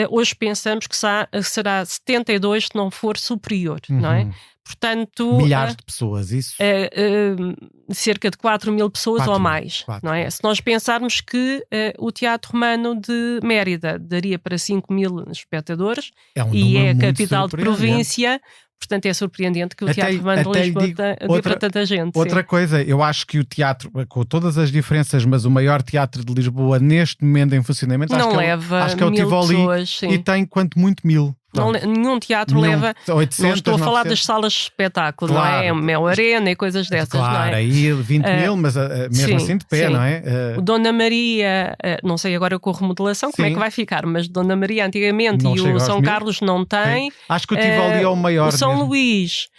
Hoje pensamos que será 72 se não for superior, não é? Portanto, milhares de pessoas, isso? Cerca de 4 mil pessoas ou mais, não é? Se nós pensarmos que o Teatro Romano de Mérida daria para 5 mil espectadores e é a capital de província, portanto é surpreendente que o Teatro Romano de Lisboa dê para tanta gente. Outra coisa, eu acho que o teatro, com todas as diferenças, mas o maior teatro de Lisboa neste momento em funcionamento, acho que é o Tivoli pessoas, e tem quanto muito 1000. Nenhum teatro leva 800, não estou a falar 900. das salas de espetáculo, Claro. não é? Mel Arena e coisas dessas, Claro, não é? aí 20 mil, mas mesmo assim de pé, sim. não é? O Dona Maria, não sei agora com a remodelação como é que vai ficar, mas Dona Maria antigamente não e o São Carlos não tem. Acho que o Tivoli é o maior. O São mesmo. Luís,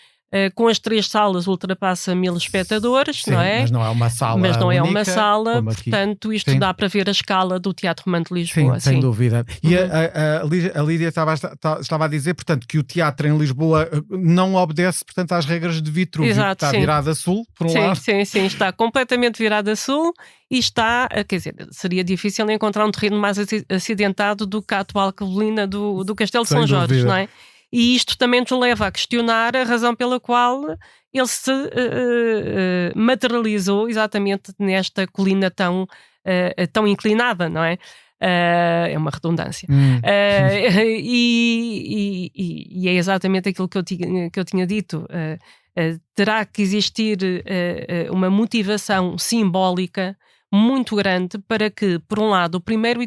com as 3 salas, ultrapassa 1000 espectadores, não é? Mas não é uma sala Mas não única, é uma sala, como aqui. portanto isto dá para ver a escala do Teatro Romano de Lisboa. Sem dúvida. E a Lídia estava a dizer, portanto, que o teatro em Lisboa não obedece, portanto, às regras de Vitrúvio. Exato, está virado a sul, por um lado. Sim, está completamente virado a sul e está, quer dizer, seria difícil encontrar um terreno mais acidentado do que a atual colina do Castelo de São Jorge, não é? E isto também nos leva a questionar a razão pela qual ele se materializou exatamente nesta colina tão inclinada, não é? É uma redundância. E é exatamente aquilo que eu tinha dito. Terá que existir uma motivação simbólica muito grande para que, por um lado, o primeiro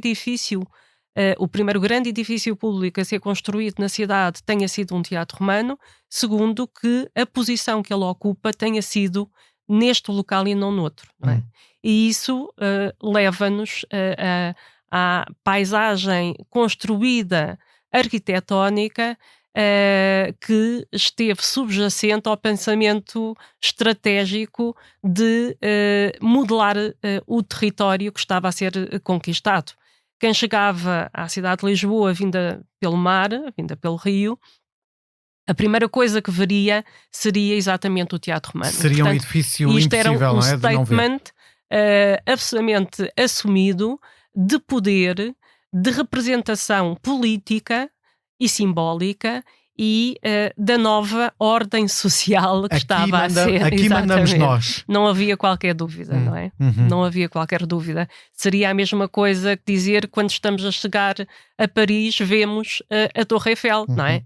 grande edifício público a ser construído na cidade tenha sido um teatro romano, segundo, que a posição que ele ocupa tenha sido neste local e não noutro. Não é? E isso leva-nos à paisagem construída arquitetónica que esteve subjacente ao pensamento estratégico de modelar o território que estava a ser conquistado. Quem chegava à cidade de Lisboa vinda pelo mar, vinda pelo rio, a primeira coisa que veria seria exatamente o Teatro Romano. Seria um edifício impossível, era um não é? statement absolutamente assumido de poder, de representação política e simbólica e da nova ordem social que estava a ser. Aqui mandamos nós. Não havia qualquer dúvida, não é? Não havia qualquer dúvida. Seria a mesma coisa que dizer quando estamos a chegar a Paris, vemos a Torre Eiffel, não é?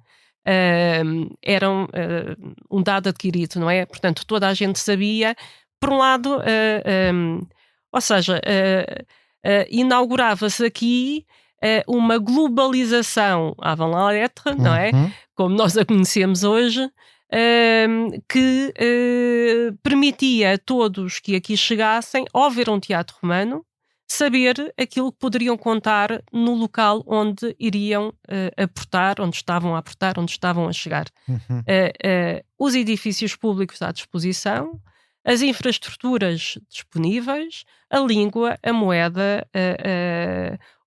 Era um dado adquirido, não é? Portanto, toda a gente sabia. Por um lado, ou seja, inaugurava-se aqui uma globalização avant la lettre, não é? Como nós a conhecemos hoje, que permitia a todos que aqui chegassem, ao ver um teatro romano, saber aquilo que poderiam contar no local onde iriam aportar, onde estavam a aportar, onde estavam a chegar. Os edifícios públicos à disposição, as infraestruturas disponíveis, a língua, a moeda,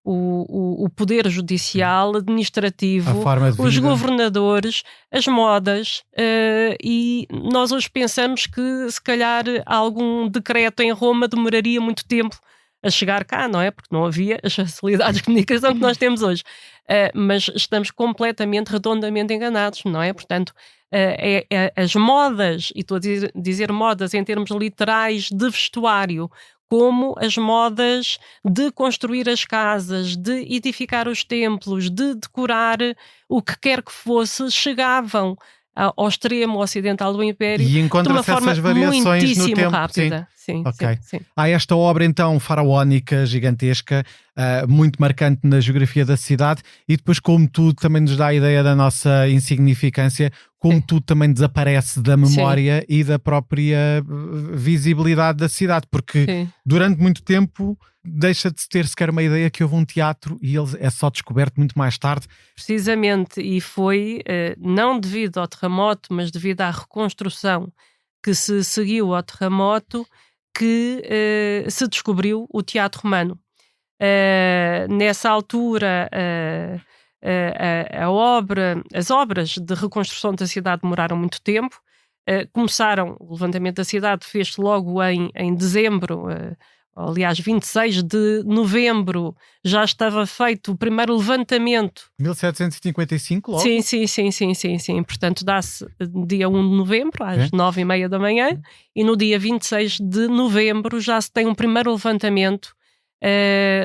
o poder judicial, administrativo, os governadores, as modas, e nós hoje pensamos que se calhar algum decreto em Roma demoraria muito tempo a chegar cá, não é? Porque não havia as facilidades de comunicação que nós temos hoje. mas estamos completamente, redondamente enganados, não é? Portanto, as modas, e estou a dizer modas em termos literais de vestuário, como as modas de construir as casas, de edificar os templos, de decorar o que quer que fosse, chegavam ao extremo ocidental do Império E de uma encontra-se forma essas variações no muitíssimo tempo. rápida. Sim, Ok. sim. Há esta obra então faraónica, gigantesca, muito marcante na geografia da cidade, e depois, como tudo, também nos dá a ideia da nossa insignificância, como tudo também desaparece da memória e da própria visibilidade da cidade, porque durante muito tempo deixa de se ter sequer uma ideia que houve um teatro, e ele é só descoberto muito mais tarde. Precisamente, e foi não devido ao terremoto, mas devido à reconstrução que se seguiu ao terremoto, que se descobriu o teatro romano. Nessa altura, as obras de reconstrução da cidade demoraram muito tempo. Começaram, o levantamento da cidade fez-se logo em dezembro, aliás 26 de novembro, já estava feito o primeiro levantamento. 1755 logo? Sim. Portanto, dá-se dia 1 de novembro, às 9h30 da manhã, e no dia 26 de novembro já se tem um primeiro levantamento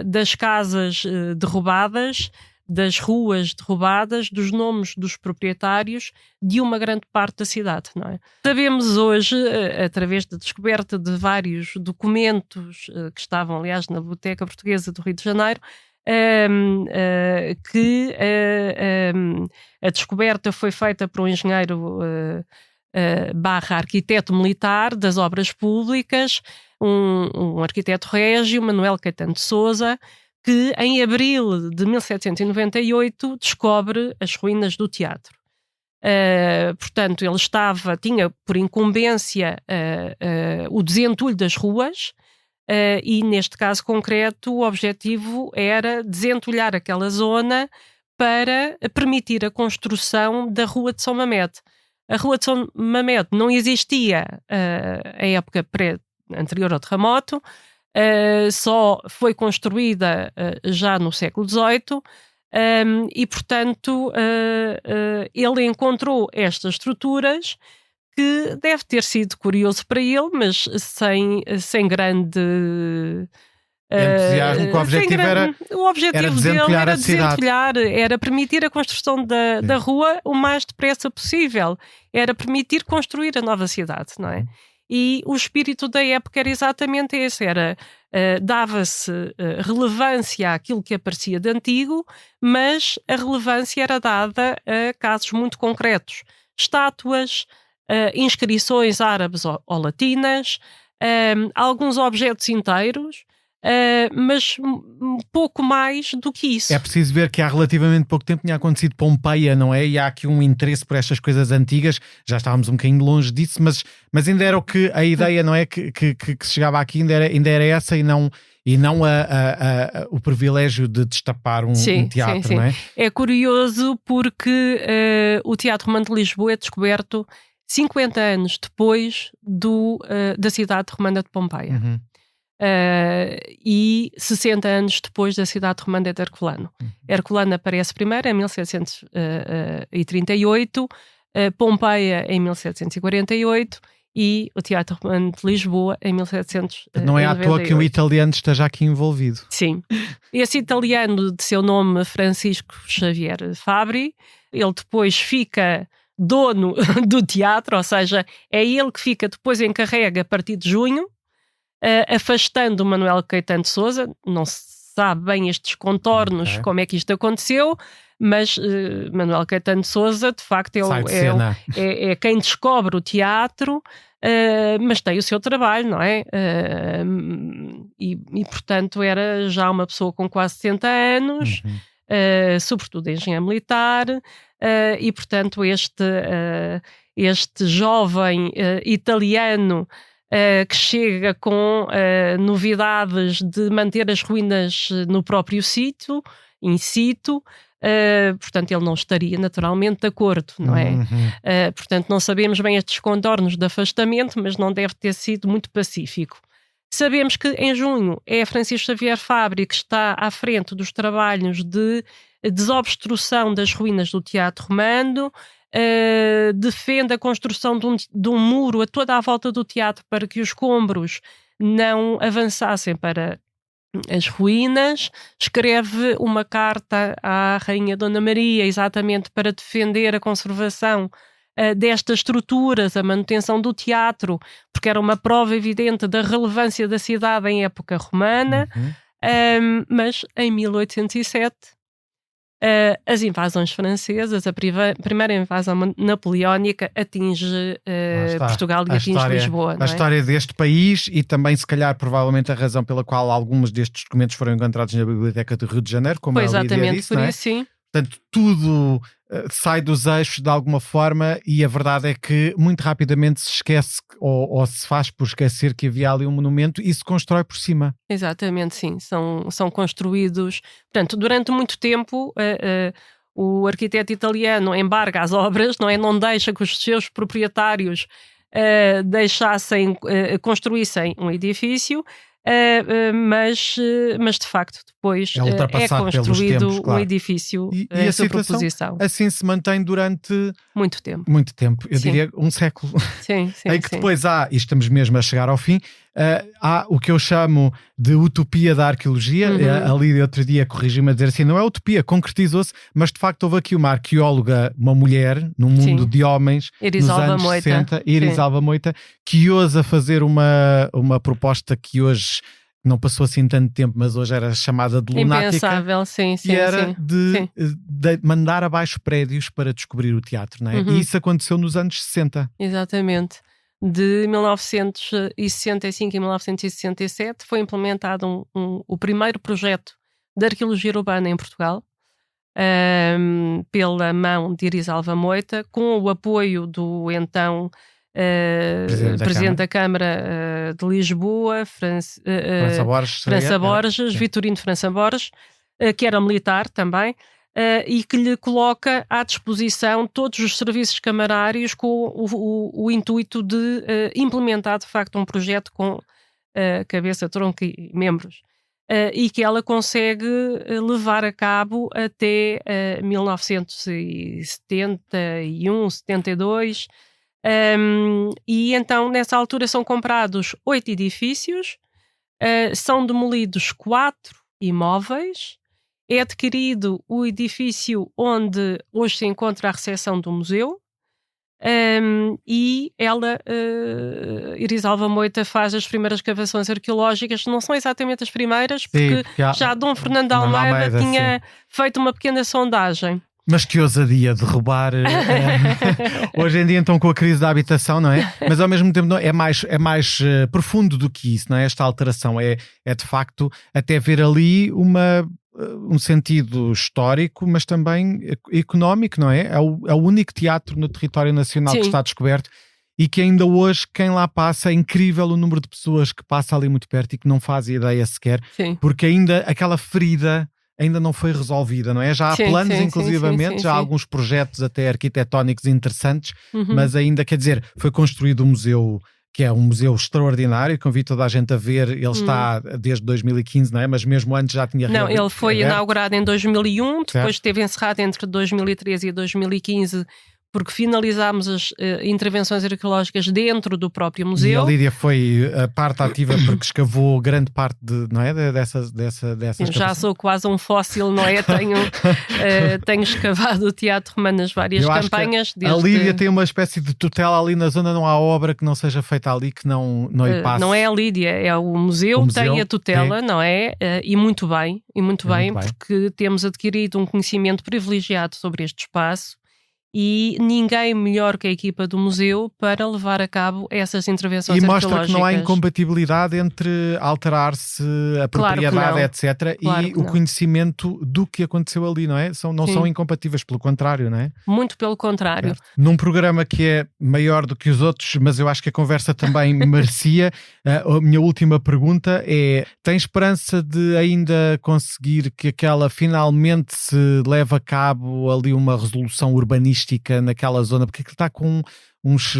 das casas derrubadas, das ruas derrubadas, dos nomes dos proprietários de uma grande parte da cidade, não é? Sabemos hoje, através da descoberta de vários documentos que estavam, aliás, na Biblioteca Portuguesa do Rio de Janeiro, que a descoberta foi feita por um engenheiro barra arquiteto militar das obras públicas, um arquiteto régio, Manuel Caetano de Sousa, que em abril de 1798 descobre as ruínas do teatro. Portanto, ele tinha por incumbência o desentulho das ruas, e neste caso concreto o objetivo era desentulhar aquela zona para permitir a construção da Rua de São Mamede. A Rua de São Mamede não existia em época anterior ao terremoto, só foi construída já no século XVIII, e portanto ele encontrou estas estruturas, que deve ter sido curioso para ele, mas sem grande entusiasmo, que o objetivo era desentulhar a cidade. Era permitir a construção da rua o mais depressa possível, era permitir construir a nova cidade, não é? E o espírito da época era exatamente esse, dava-se relevância àquilo que aparecia de antigo, mas a relevância era dada a casos muito concretos. Estátuas, inscrições árabes ou latinas, alguns objetos inteiros, mas pouco mais do que isso. É preciso ver que há relativamente pouco tempo tinha acontecido Pompeia, não é? E há aqui um interesse por estas coisas antigas, já estávamos um bocadinho longe disso, mas ainda era a ideia, não é? Que se chegava aqui ainda era essa, e não o privilégio de destapar um teatro, não é? É curioso porque o Teatro Romano de Lisboa é descoberto 50 anos depois da cidade romana de Pompeia. Uhum. E 60 anos depois da cidade romana de Herculano. Herculano aparece primeiro em 1738, Pompeia em 1748 e o Teatro Romano de Lisboa em 1798. Não é à toa que um italiano esteja aqui envolvido. Sim. Esse italiano, de seu nome Francisco Xavier Fabri, ele depois fica dono do teatro, ou seja, é ele que fica depois encarrega a partir de junho, afastando o Manuel Caetano de Sousa. Não se sabe bem estes contornos, como é que isto aconteceu, mas Manuel Caetano de Sousa, de facto, é quem descobre o teatro, mas tem o seu trabalho, não é? E portanto, era já uma pessoa com quase 60 anos, sobretudo engenheiro militar, e portanto, este jovem italiano que chega com novidades de manter as ruínas no próprio sítio, in situ, portanto ele não estaria naturalmente de acordo, não é? Portanto não sabemos bem estes contornos de afastamento, mas não deve ter sido muito pacífico. Sabemos que em junho é Francisco Xavier Fabri que está à frente dos trabalhos de desobstrução das ruínas do Teatro Romano, defende a construção de um muro a toda a volta do teatro para que os escombros não avançassem para as ruínas, escreve uma carta à Rainha Dona Maria exatamente para defender a conservação destas estruturas, a manutenção do teatro, porque era uma prova evidente da relevância da cidade em época romana. Mas em 1807 as invasões francesas, a primeira invasão napoleónica atinge Portugal e atinge Lisboa. A história deste país e também, se calhar, provavelmente a razão pela qual alguns destes documentos foram encontrados na Biblioteca do Rio de Janeiro, como a Lídia disse, por isso, sim. Portanto, tudo sai dos eixos de alguma forma, e a verdade é que muito rapidamente se esquece ou se faz por esquecer que havia ali um monumento e se constrói por cima. Exatamente, sim. São construídos... Portanto, durante muito tempo o arquiteto italiano embarga as obras, não deixa que os seus proprietários construíssem um edifício, mas de facto depois é construído tempos, claro. Um edifício e a proposição. Assim se mantém durante muito tempo. Eu diria um século. Sim, em que depois e estamos mesmo a chegar ao fim, há o que eu chamo de utopia da arqueologia. A Lídia outro dia corrigiu-me a dizer assim, não é utopia, concretizou-se, mas de facto houve aqui uma arqueóloga, uma mulher num mundo de homens nos anos 60, Iris Alva Moita, que ousa fazer uma proposta que hoje não passou assim tanto tempo, mas hoje era chamada de lunática. Impensável, sim. Que era de mandar abaixo prédios para descobrir o teatro, não é? E isso aconteceu nos anos 60. Exatamente. De 1965 a 1967 foi implementado o primeiro projeto de arqueologia urbana em Portugal, pela mão de Iris Alva Moita, com o apoio do então Presidente da Câmara de Lisboa, França Borges, Vitorino França Borges, que era militar também, e que lhe coloca à disposição todos os serviços camarários com o intuito de implementar de facto um projeto com cabeça, tronco e membros, e que ela consegue levar a cabo até 1971, 72, e então nessa altura são comprados 8 edifícios, são demolidos 4 imóveis, é adquirido o edifício onde hoje se encontra a recepção do museu, e ela, Iris Alva Moita, faz as primeiras escavações arqueológicas. Não são exatamente as primeiras, porque já Dom Fernando Almeida tinha feito uma pequena sondagem. Mas que ousadia de roubar hoje em dia, então, com a crise da habitação, não é? Mas ao mesmo tempo é mais profundo do que isso, não é? Esta alteração é de facto até ver ali um sentido histórico, mas também económico, não é? É o único teatro no território nacional que está descoberto, e que ainda hoje, quem lá passa, é incrível o número de pessoas que passa ali muito perto e que não faz ideia sequer, porque ainda aquela ferida ainda não foi resolvida, não é? Já há planos, inclusivamente, já há alguns projetos até arquitetónicos interessantes, mas ainda, quer dizer, foi construído um museu, que é um museu extraordinário, convido toda a gente a ver. Ele está desde 2015, não é? Mas mesmo antes já tinha... Não, ele foi inaugurado em 2001, depois esteve encerrado entre 2013 e 2015, porque finalizámos as intervenções arqueológicas dentro do próprio museu. E a Lídia foi a parte ativa porque escavou grande parte não é? dessas Eu já sou quase um fóssil, não é? Tenho escavado o Teatro Romano nas várias campanhas. A Lídia tem uma espécie de tutela ali na zona, não há obra que não seja feita ali que não lhe passe. Não é a Lídia, é o museu tem a tutela, não é? E muito bem, porque temos adquirido um conhecimento privilegiado sobre este espaço. E ninguém melhor que a equipa do museu para levar a cabo essas intervenções arqueológicas. E mostra que não há incompatibilidade entre alterar-se a propriedade, etc., e o conhecimento do que aconteceu ali, não é? Não são incompatíveis, pelo contrário, não é? Muito pelo contrário. Certo. Num programa que é maior do que os outros, mas eu acho que a conversa também merecia, a minha última pergunta é: tem esperança de ainda conseguir que aquela finalmente se leve a cabo ali uma resolução urbanística naquela zona, porque aquilo está com uns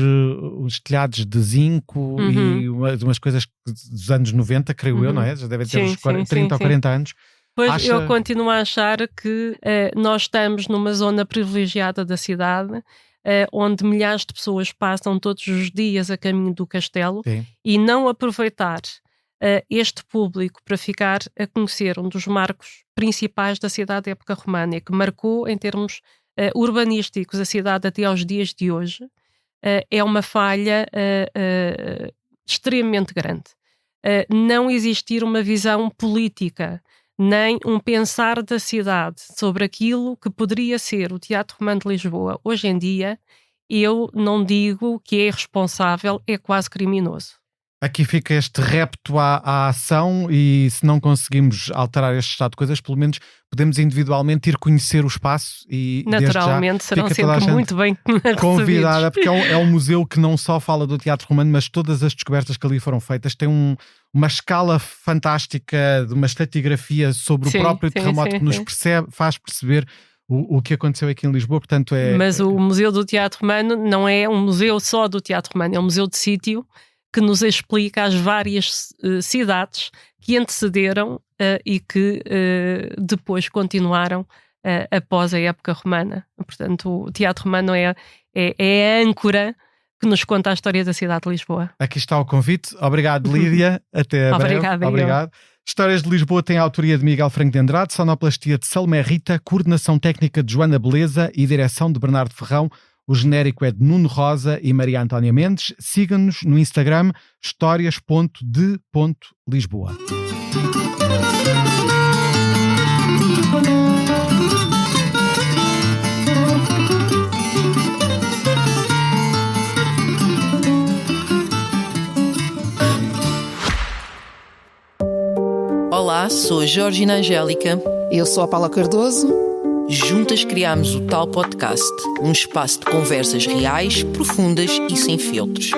telhados de zinco e umas coisas dos anos 90, creio eu, não é? Já devem ter uns 30 ou 40 anos. Pois eu continuo a achar que nós estamos numa zona privilegiada da cidade, onde milhares de pessoas passam todos os dias a caminho do castelo. Sim. E não aproveitar este público para ficar a conhecer um dos marcos principais da cidade da época romana, que marcou em termos urbanísticos a cidade até aos dias de hoje, é uma falha extremamente grande. Não existir uma visão política, nem um pensar da cidade sobre aquilo que poderia ser o Teatro Romano de Lisboa hoje em dia, eu não digo que é irresponsável, é quase criminoso. Aqui fica este repto à ação, e se não conseguimos alterar este estado de coisas, pelo menos podemos individualmente ir conhecer o espaço e naturalmente serão sempre muito bem convidada, porque é um museu que não só fala do teatro romano, mas todas as descobertas que ali foram feitas têm uma escala fantástica, de uma estratigrafia sobre o próprio terremoto que nos faz perceber o que aconteceu aqui em Lisboa. Portanto, mas o Museu do Teatro Romano não é um museu só do teatro romano, é um museu de sítio que nos explica as várias cidades que antecederam e que depois continuaram após a época romana. Portanto, o teatro romano é a âncora que nos conta a história da cidade de Lisboa. Aqui está o convite. Obrigado, Lídia. Até breve. Obrigado. Histórias de Lisboa tem a autoria de Miguel Franco de Andrade, sonoplastia de Salomé Rita, coordenação técnica de Joana Beleza e direção de Bernardo Ferrão. O genérico é de Nuno Rosa e Maria Antónia Mendes. Siga-nos no Instagram histórias.de.lisboa. Olá, sou a Georgina Angélica. Eu sou a Paula Cardoso. Juntas criámos o Tal Podcast, um espaço de conversas reais, profundas e sem filtros.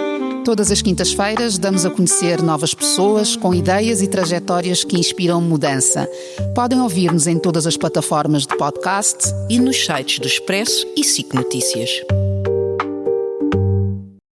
Todas as quintas-feiras damos a conhecer novas pessoas com ideias e trajetórias que inspiram mudança. Podem ouvir-nos em todas as plataformas de podcast e nos sites do Expresso e SIC Notícias.